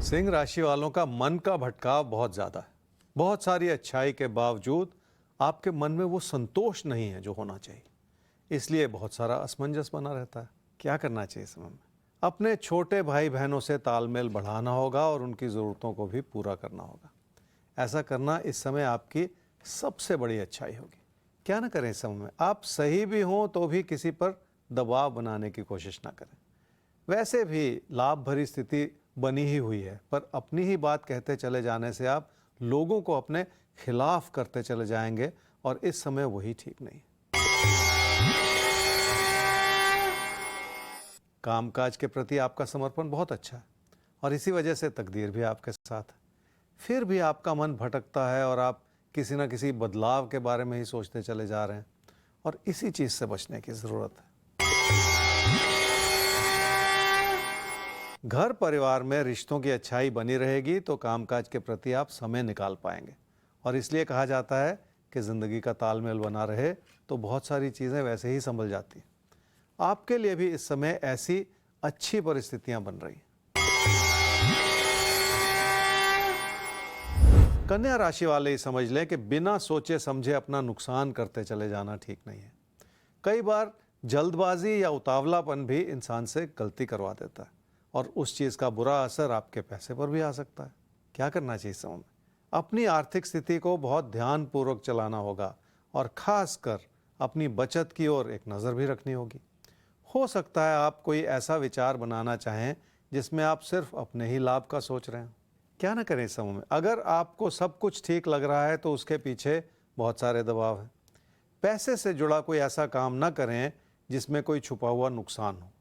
सिंह राशि वालों का मन का भटकाव बहुत ज़्यादा है। बहुत सारी अच्छाई के बावजूद आपके मन में वो संतोष नहीं है जो होना चाहिए, इसलिए बहुत सारा असमंजस बना रहता है। क्या करना चाहिए इस समय में? अपने छोटे भाई बहनों से तालमेल बढ़ाना होगा और उनकी ज़रूरतों को भी पूरा करना होगा। ऐसा करना इस समय आपकी सबसे बड़ी अच्छाई होगी। क्या ना करें इस समय में? आप सही भी हों तो भी किसी पर दबाव बनाने की कोशिश ना करें। वैसे भी लाभ भरी स्थिति बनी ही हुई है, पर अपनी ही बात कहते चले जाने से आप लोगों को अपने खिलाफ करते चले जाएंगे और इस समय वही ठीक नहीं। कामकाज के प्रति आपका समर्पण बहुत अच्छा है और इसी वजह से तकदीर भी आपके साथ है। फिर भी आपका मन भटकता है और आप किसी न किसी बदलाव के बारे में ही सोचते चले जा रहे हैं और इसी चीज़ से बचने की ज़रूरत है। घर परिवार में रिश्तों की अच्छाई बनी रहेगी तो कामकाज के प्रति आप समय निकाल पाएंगे और इसलिए कहा जाता है कि ज़िंदगी का तालमेल बना रहे तो बहुत सारी चीज़ें वैसे ही संभल जाती हैं। आपके लिए भी इस समय ऐसी अच्छी परिस्थितियां बन रही हैं। कन्या राशि वाले ही समझ लें कि बिना सोचे समझे अपना नुकसान करते चले जाना ठीक नहीं है। कई बार जल्दबाजी या उतावलापन भी इंसान से गलती करवा देता है और उस चीज़ का बुरा असर आपके पैसे पर भी आ सकता है। क्या करना चाहिए इस समय में? अपनी आर्थिक स्थिति को बहुत ध्यानपूर्वक चलाना होगा और ख़ासकर अपनी बचत की ओर एक नज़र भी रखनी होगी। हो सकता है आप कोई ऐसा विचार बनाना चाहें जिसमें आप सिर्फ अपने ही लाभ का सोच रहे हैं। क्या ना करें इस समय में? अगर आपको सब कुछ ठीक लग रहा है तो उसके पीछे बहुत सारे दबाव हैं। पैसे से जुड़ा कोई ऐसा काम ना करें जिसमें कोई छुपा हुआ नुकसान हो।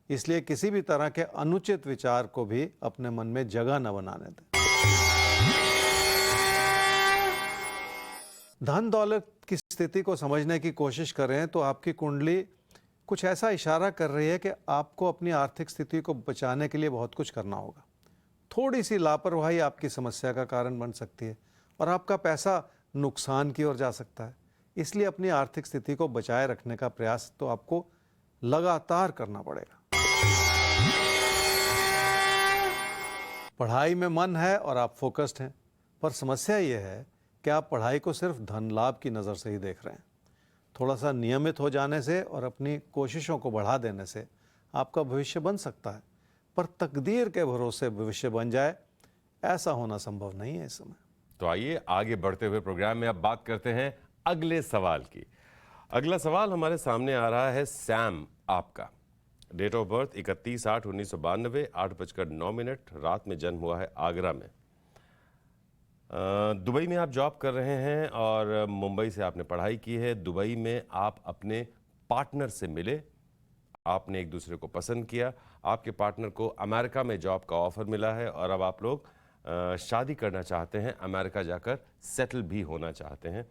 इसलिए किसी भी तरह के अनुचित विचार को भी अपने मन में जगह न बनाने दें। धन दौलत की स्थिति को समझने की कोशिश करें तो आपकी कुंडली कुछ ऐसा इशारा कर रही है कि आपको अपनी आर्थिक स्थिति को बचाने के लिए बहुत कुछ करना होगा। थोड़ी सी लापरवाही आपकी समस्या का कारण बन सकती है और आपका पैसा नुकसान की ओर जा सकता है। इसलिए अपनी आर्थिक स्थिति को बचाए रखने का प्रयास तो आपको लगातार करना पड़ेगा। पढ़ाई में मन है और आप फोकस्ड हैं, पर समस्या यह है कि आप पढ़ाई को सिर्फ धन लाभ की नज़र से ही देख रहे हैं। थोड़ा सा नियमित हो जाने से और अपनी कोशिशों को बढ़ा देने से आपका भविष्य बन सकता है, पर तकदीर के भरोसे भविष्य बन जाए ऐसा होना संभव नहीं है इस समय। तो आइए आगे बढ़ते हुए प्रोग्राम में अब बात करते हैं अगले सवाल की। अगला सवाल हमारे सामने आ रहा है सैम आपका। डेट ऑफ बर्थ 31/8/1992, 8:09, रात में जन्म हुआ है आगरा में। दुबई में आप जॉब कर रहे हैं और मुंबई से आपने पढ़ाई की है। दुबई में आप अपने पार्टनर से मिले, आपने एक दूसरे को पसंद किया, आपके पार्टनर को अमेरिका में जॉब का ऑफर मिला है और अब आप लोग शादी करना चाहते हैं, अमेरिका जाकर सेटल भी होना चाहते हैं।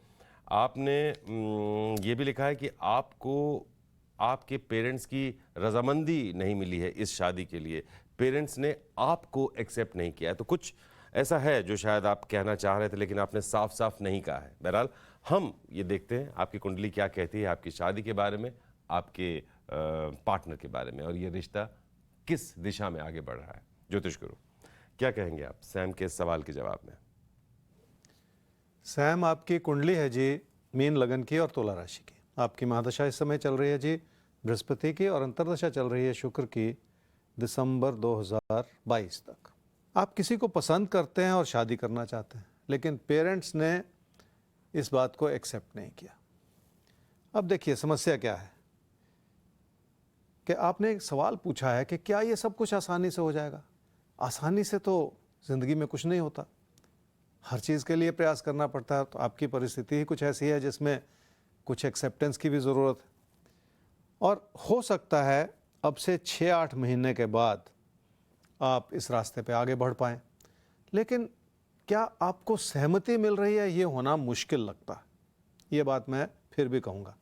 आपने ये भी लिखा है कि आपको आपके पेरेंट्स की रजामंदी नहीं मिली है इस शादी के लिए, पेरेंट्स ने आपको एक्सेप्ट नहीं किया है। तो कुछ ऐसा है जो शायद आप कहना चाह रहे थे लेकिन आपने साफ साफ नहीं कहा है। बहरहाल हम ये देखते हैं आपकी कुंडली क्या कहती है आपकी शादी के बारे में, आपके पार्टनर के बारे में और ये रिश्ता किस दिशा में आगे बढ़ रहा है। ज्योतिष गुरु, क्या कहेंगे आप सैम के सवाल के जवाब में? सैम, आपकी कुंडली है जी मीन लगन की और तुला राशि की। आपकी महादशा इस समय चल रही है जी बृहस्पति की और अंतर्दशा चल रही है शुक्र की दिसंबर 2022 तक। आप किसी को पसंद करते हैं और शादी करना चाहते हैं, लेकिन पेरेंट्स ने इस बात को एक्सेप्ट नहीं किया। अब देखिए समस्या क्या है कि आपने एक सवाल पूछा है कि क्या ये सब कुछ आसानी से हो जाएगा। आसानी से तो ज़िंदगी में कुछ नहीं होता, हर चीज़ के लिए प्रयास करना पड़ता है। तो आपकी परिस्थिति ही कुछ ऐसी है जिसमें कुछ एक्सेप्टेंस की भी ज़रूरत है और हो सकता है अब से 6-8 महीने के बाद आप इस रास्ते पे आगे बढ़ पाएँ। लेकिन क्या आपको सहमति मिल रही है, ये होना मुश्किल लगता है, ये बात मैं फिर भी कहूँगा।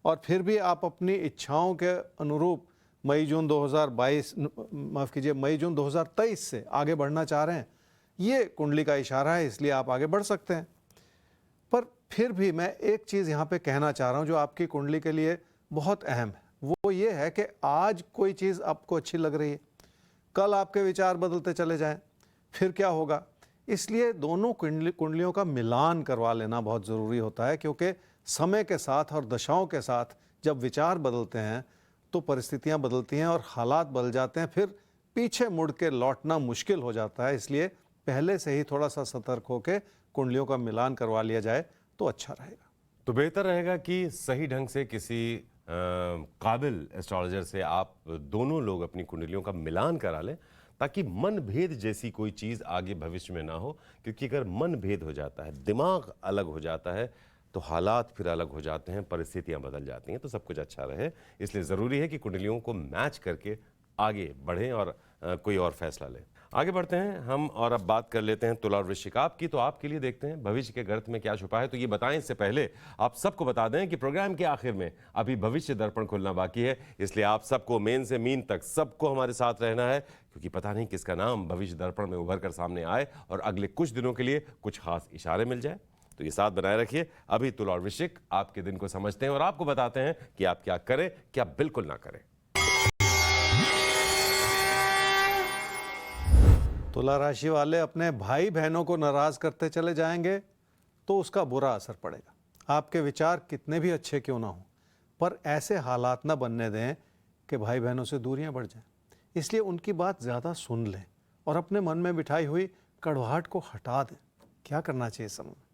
और फिर भी आप अपनी इच्छाओं के अनुरूप मई जून 2023 से आगे बढ़ना चाह रहे हैं, ये कुंडली का इशारा है, इसलिए आप आगे बढ़ सकते हैं। पर फिर भी मैं एक चीज़ यहाँ पे कहना चाह रहा हूँ जो आपकी कुंडली के लिए बहुत अहम है, वो ये है कि आज कोई चीज़ आपको अच्छी लग रही है, कल आपके विचार बदलते चले जाएं, फिर क्या होगा। इसलिए दोनों कुंडलियों का मिलान करवा लेना बहुत ज़रूरी होता है, क्योंकि समय के साथ और दशाओं के साथ जब विचार बदलते हैं तो परिस्थितियां बदलती हैं और हालात बदल जाते हैं, फिर पीछे मुड़ के लौटना मुश्किल हो जाता है। इसलिए पहले से ही थोड़ा सा सतर्क होकर कुंडलियों का मिलान करवा लिया जाए तो अच्छा रहेगा। तो बेहतर रहेगा कि सही ढंग से किसी काबिल एस्ट्रोलॉजर से आप दोनों लोग अपनी कुंडलियों का मिलान करा लें, ताकि मन भेद जैसी कोई चीज़ आगे भविष्य में ना हो। क्योंकि अगर मन भेद हो जाता है, दिमाग अलग हो जाता है, तो हालात फिर अलग हो जाते हैं, परिस्थितियां बदल जाती हैं, तो सब कुछ अच्छा रहे। इसलिए ज़रूरी है कि कुंडलियों को मैच करके आगे बढ़ें और कोई और फैसला लें। आगे बढ़ते हैं हम और अब बात कर लेते हैं तुला और वृश्चिक आपकी। तो आपके लिए देखते हैं भविष्य के गर्त में क्या छुपा है। तो ये बताएं, इससे पहले आप सबको बता दें कि प्रोग्राम के आखिर में अभी भविष्य दर्पण खुलना बाकी है। इसलिए आप सबको मेन से मीन तक सबको हमारे साथ रहना है, क्योंकि पता नहीं किसका नाम भविष्य दर्पण में उभर कर सामने आए और अगले कुछ दिनों के लिए कुछ खास इशारे मिल जाए। तो ये साथ बनाए रखिए। अभी तुला और वृश्चिक आपके दिन को समझते हैं और आपको बताते हैं कि आप क्या करें, क्या बिल्कुल ना करें। तुला राशि वाले अपने भाई बहनों को नाराज करते चले जाएंगे तो उसका बुरा असर पड़ेगा। आपके विचार कितने भी अच्छे क्यों ना हो, पर ऐसे हालात ना बनने दें कि भाई बहनों से दूरियां बढ़ जाएं। इसलिए उनकी बात ज़्यादा सुन लें और अपने मन में बिठाई हुई कड़वाहट को हटा दें। क्या करना चाहिए समय में?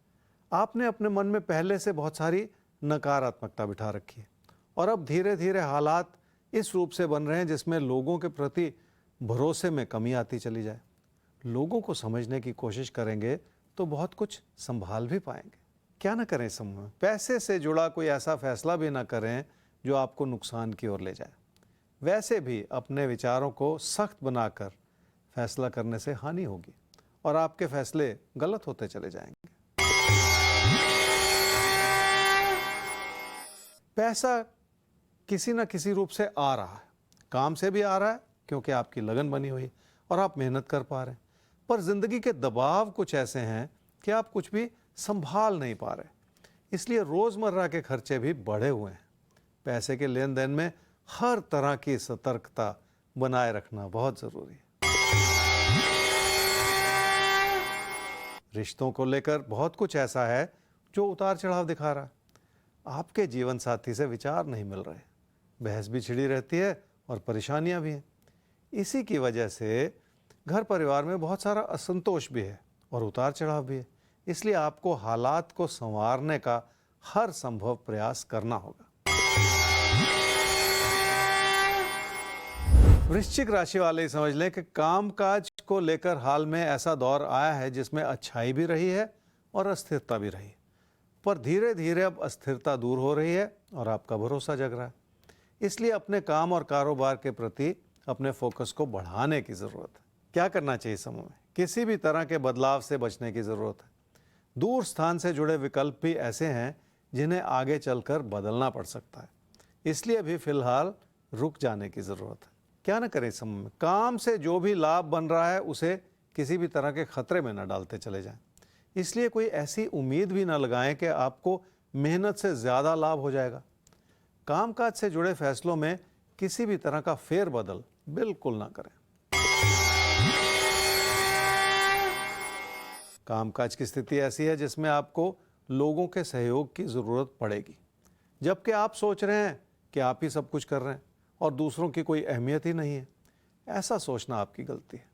आपने अपने मन में पहले से बहुत सारी नकारात्मकता बिठा रखी है और अब धीरे धीरे हालात इस रूप से बन रहे हैं जिसमें लोगों के प्रति भरोसे में कमी आती चली जाए। लोगों को समझने की कोशिश करेंगे तो बहुत कुछ संभाल भी पाएंगे। क्या ना करें इस समय में? पैसे से जुड़ा कोई ऐसा फैसला भी ना करें जो आपको नुकसान की ओर ले जाए। वैसे भी अपने विचारों को सख्त बनाकर फैसला करने से हानि होगी और आपके फैसले गलत होते चले जाएंगे। पैसा किसी न किसी रूप से आ रहा है, काम से भी आ रहा है क्योंकि आपकी लगन बनी हुई है और आप मेहनत कर पा रहे हैं, पर जिंदगी के दबाव कुछ ऐसे हैं कि आप कुछ भी संभाल नहीं पा रहे। इसलिए रोजमर्रा के खर्चे भी बढ़े हुए हैं। पैसे के लेन देन में हर तरह की सतर्कता बनाए रखना बहुत जरूरी है। रिश्तों को लेकर बहुत कुछ ऐसा है जो उतार चढ़ाव दिखा रहा है। आपके जीवन साथी से विचार नहीं मिल रहे, बहस भी छिड़ी रहती है और परेशानियां भी हैं। इसी की वजह से घर परिवार में बहुत सारा असंतोष भी है और उतार चढ़ाव भी है। इसलिए आपको हालात को संवारने का हर संभव प्रयास करना होगा। वृश्चिक राशि वाले ही समझ लें कि कामकाज को लेकर हाल में ऐसा दौर आया है जिसमें अच्छाई भी रही है और अस्थिरता भी रही है, पर धीरे धीरे अब अस्थिरता दूर हो रही है और आपका भरोसा जग रहा है। इसलिए अपने काम और कारोबार के प्रति अपने फोकस को बढ़ाने की ज़रूरत है। क्या करना चाहिए समय में? किसी भी तरह के बदलाव से बचने की ज़रूरत है। दूर स्थान से जुड़े विकल्प भी ऐसे हैं जिन्हें आगे चलकर बदलना पड़ सकता है। इसलिए अभी फिलहाल रुक जाने की ज़रूरत है। क्या ना करें समय में? काम से जो भी लाभ बन रहा है उसे किसी भी तरह के खतरे में न डालते चले जाएं। इसलिए कोई ऐसी उम्मीद भी न लगाएं कि आपको मेहनत से ज़्यादा लाभ हो जाएगा। कामकाज से जुड़े फैसलों में किसी भी तरह का फेरबदल बिल्कुल ना करें। कामकाज की स्थिति ऐसी है जिसमें आपको लोगों के सहयोग की ज़रूरत पड़ेगी, जबकि आप सोच रहे हैं कि आप ही सब कुछ कर रहे हैं और दूसरों की कोई अहमियत ही नहीं है। ऐसा सोचना आपकी गलती है।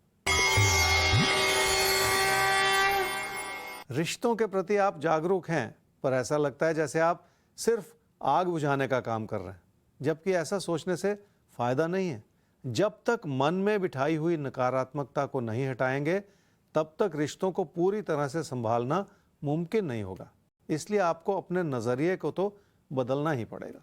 रिश्तों के प्रति आप जागरूक हैं, पर ऐसा लगता है जैसे आप सिर्फ आग बुझाने का काम कर रहे हैं, जबकि ऐसा सोचने से फायदा नहीं है। जब तक मन में बिठाई हुई नकारात्मकता को नहीं हटाएंगे तब तक रिश्तों को पूरी तरह से संभालना मुमकिन नहीं होगा। इसलिए आपको अपने नज़रिए को तो बदलना ही पड़ेगा।